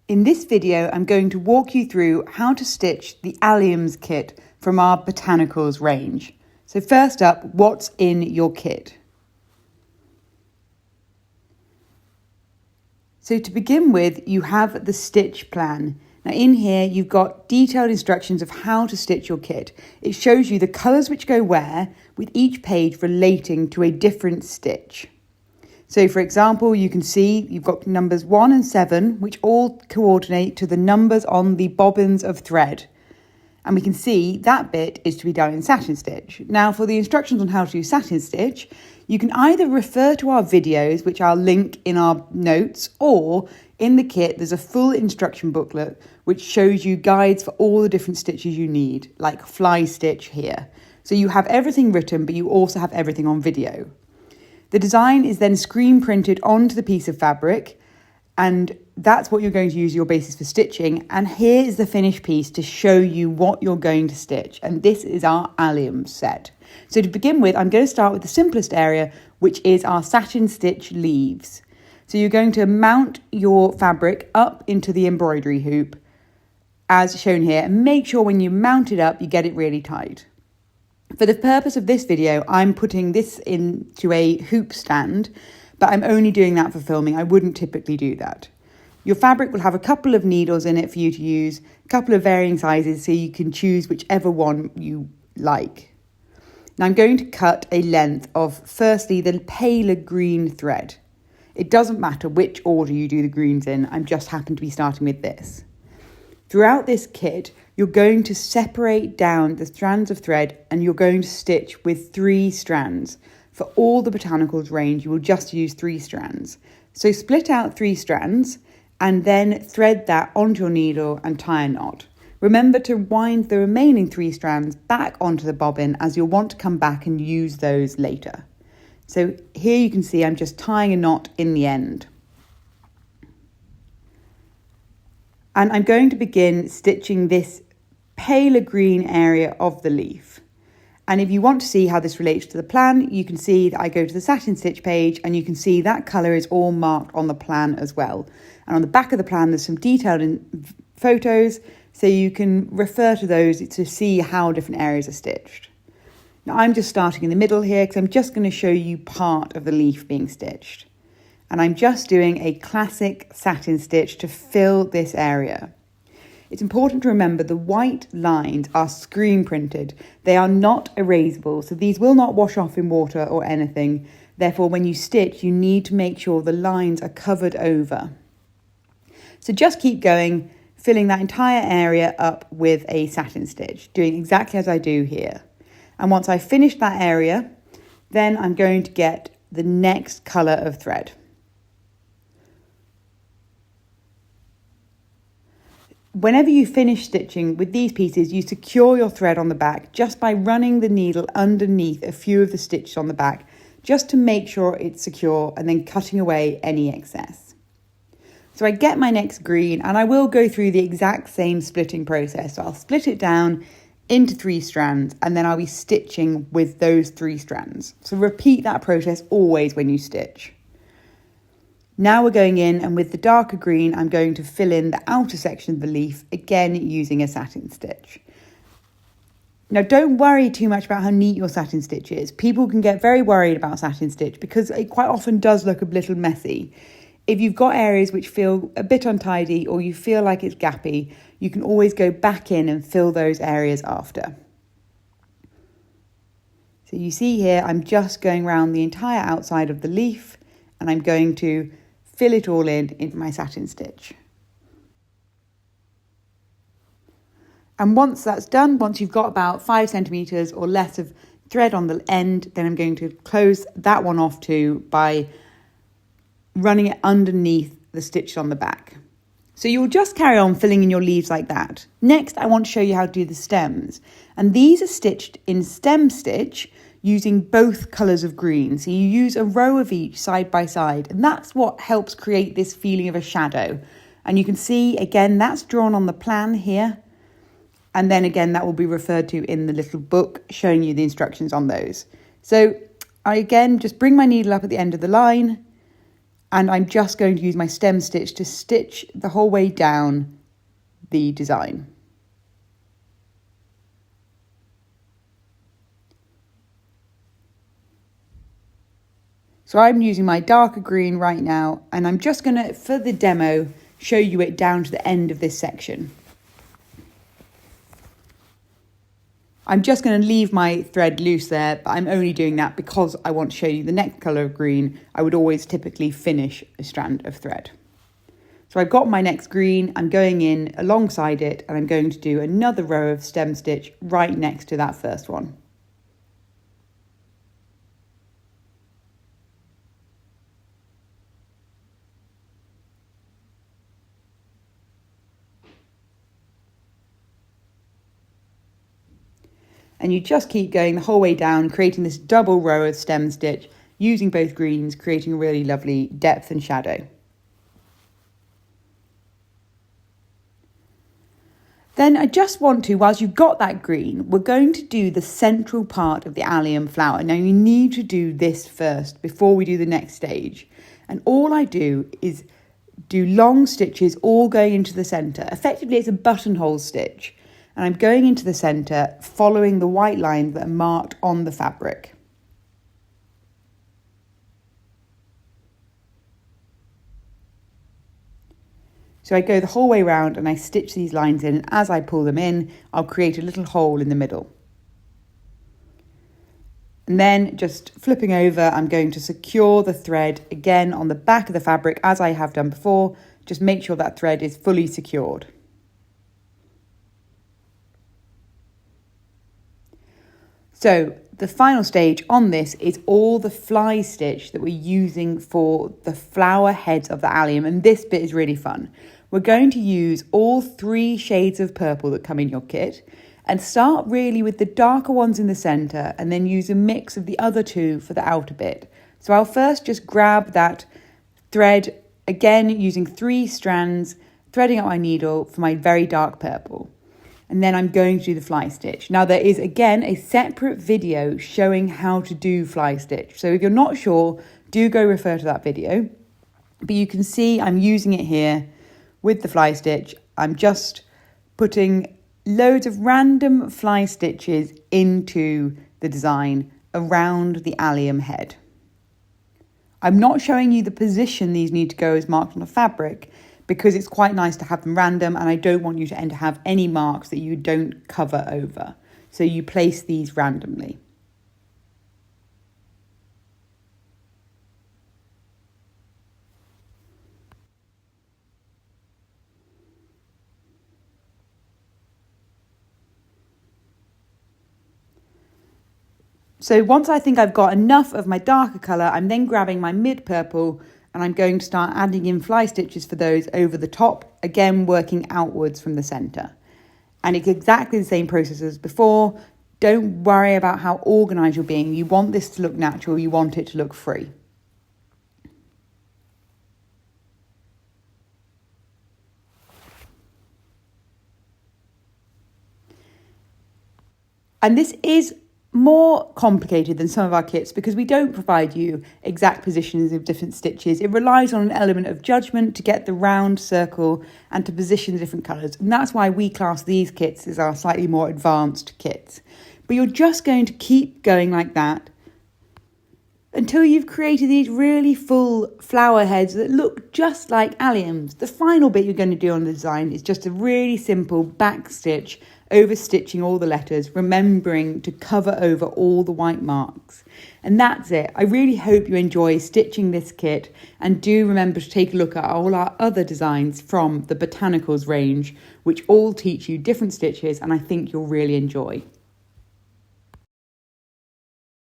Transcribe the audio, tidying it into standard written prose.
In this video, I'm going to walk you through how to stitch the Alliums kit from our Botanicals range. So first up, what's in your kit? So to begin with, you have the stitch plan. Now in here, you've got detailed instructions of how to stitch your kit. It shows you the colours which go where, with each page relating to a different stitch. So for example, you can see you've got numbers 1 and 7, which all coordinate to the numbers on the bobbins of thread. And we can see that bit is to be done in satin stitch. Now for the instructions on how to do satin stitch, you can either refer to our videos, which I'll link in our notes, or in the kit, there's a full instruction booklet, which shows you guides for all the different stitches you need, like fly stitch here. So you have everything written, but you also have everything on video. The design is then screen printed onto the piece of fabric, and that's what you're going to use your basis for stitching. And here is the finished piece to show you what you're going to stitch. And this is our Alliums set. So to begin with, I'm going to start with the simplest area, which is our satin stitch leaves. So you're going to mount your fabric up into the embroidery hoop, as shown here, and make sure when you mount it up, you get it really tight. For the purpose of this video, I'm putting this into a hoop stand, but I'm only doing that for filming. I wouldn't typically do that. Your fabric will have a couple of needles in it for you to use, a couple of varying sizes, so you can choose whichever one you like. Now I'm going to cut a length of, firstly, the paler green thread. It doesn't matter which order you do the greens in, I just happen to be starting with this. Throughout this kit, you're going to separate down the strands of thread and you're going to stitch with 3 strands. For all the Botanicals range, you will just use 3 strands. So split out 3 strands and then thread that onto your needle and tie a knot. Remember to wind the remaining 3 strands back onto the bobbin, as you'll want to come back and use those later. So here you can see I'm just tying a knot in the end. And I'm going to begin stitching this paler green area of the leaf. And if you want to see how this relates to the plan, you can see that I go to the satin stitch page and you can see that colour is all marked on the plan as well. And on the back of the plan, there's some detailed photos, so you can refer to those to see how different areas are stitched. Now I'm just starting in the middle here because I'm just going to show you part of the leaf being stitched. And I'm just doing a classic satin stitch to fill this area. It's important to remember the white lines are screen printed. They are not erasable, so these will not wash off in water or anything. Therefore, when you stitch, you need to make sure the lines are covered over. So just keep going, filling that entire area up with a satin stitch, doing exactly as I do here. And once I finish that area, then I'm going to get the next colour of thread. Whenever you finish stitching with these pieces, you secure your thread on the back just by running the needle underneath a few of the stitches on the back, just to make sure it's secure, and then cutting away any excess. So I get my next green, and I will go through the exact same splitting process. So I'll split it down into 3 strands, and then I'll be stitching with those 3 strands. So repeat that process always when you stitch. Now we're going in, and with the darker green, I'm going to fill in the outer section of the leaf, again using a satin stitch. Now don't worry too much about how neat your satin stitch is. People can get very worried about satin stitch because it quite often does look a little messy. If you've got areas which feel a bit untidy or you feel like it's gappy, you can always go back in and fill those areas after. So you see here, I'm just going around the entire outside of the leaf, and I'm going to fill it all in my satin stitch. And once that's done, once you've got about 5 centimetres or less of thread on the end, then I'm going to close that one off too by running it underneath the stitch on the back. So you'll just carry on filling in your leaves like that. Next, I want to show you how to do the stems. And these are stitched in stem stitch using both colours of green. So you use a row of each side by side, and that's what helps create this feeling of a shadow. And you can see, again, that's drawn on the plan here. And then again, that will be referred to in the little book showing you the instructions on those. So I again just bring my needle up at the end of the line, And I'm just going to use my stem stitch to stitch the whole way down the design. So I'm using my darker green right now, and I'm just going to, for the demo, show you it down to the end of this section. I'm just going to leave my thread loose there, but I'm only doing that because I want to show you the next colour of green. I would always typically finish a strand of thread. So I've got my next green, I'm going in alongside it, and I'm going to do another row of stem stitch right next to that first one. And you just keep going the whole way down, creating this double row of stem stitch, using both greens, creating a really lovely depth and shadow. Then I just want to, whilst you've got that green, we're going to do the central part of the allium flower. Now you need to do this first before we do the next stage. And all I do is do long stitches all going into the centre. Effectively it's a buttonhole stitch. And I'm going into the centre, following the white lines that are marked on the fabric. So I go the whole way around and I stitch these lines in, and as I pull them in, I'll create a little hole in the middle. And then just flipping over, I'm going to secure the thread again on the back of the fabric as I have done before. Just make sure that thread is fully secured. So the final stage on this is all the fly stitch that we're using for the flower heads of the allium, and this bit is really fun. We're going to use all 3 shades of purple that come in your kit and start really with the darker ones in the centre and then use a mix of the other 2 for the outer bit. So I'll first just grab that thread, again using 3 strands, threading out my needle for my very dark purple. And then I'm going to do the fly stitch. Now there is again a separate video showing how to do fly stitch. So if you're not sure, do go refer to that video. But you can see I'm using it here with the fly stitch. I'm just putting loads of random fly stitches into the design around the allium head. I'm not showing you the position these need to go as marked on the fabric, because it's quite nice to have them random, and I don't want you to have any marks that you don't cover over. So you place these randomly. So once I think I've got enough of my darker colour, I'm then grabbing my mid purple and I'm going to start adding in fly stitches for those over the top, again working outwards from the centre. And it's exactly the same process as before. Don't worry about how organised you're being. You want this to look natural, you want it to look free. And this is more complicated than some of our kits because we don't provide you exact positions of different stitches. It relies on an element of judgment to get the round circle and to position the different colours. And that's why we class these kits as our slightly more advanced kits. But you're just going to keep going like that until you've created these really full flower heads that look just like alliums. The final bit you're going to do on the design is just a really simple back stitch, over stitching all the letters, remembering to cover over all the white marks. And that's it. I really hope you enjoy stitching this kit, and do remember to take a look at all our other designs from the Botanicals range, which all teach you different stitches and I think you'll really enjoy.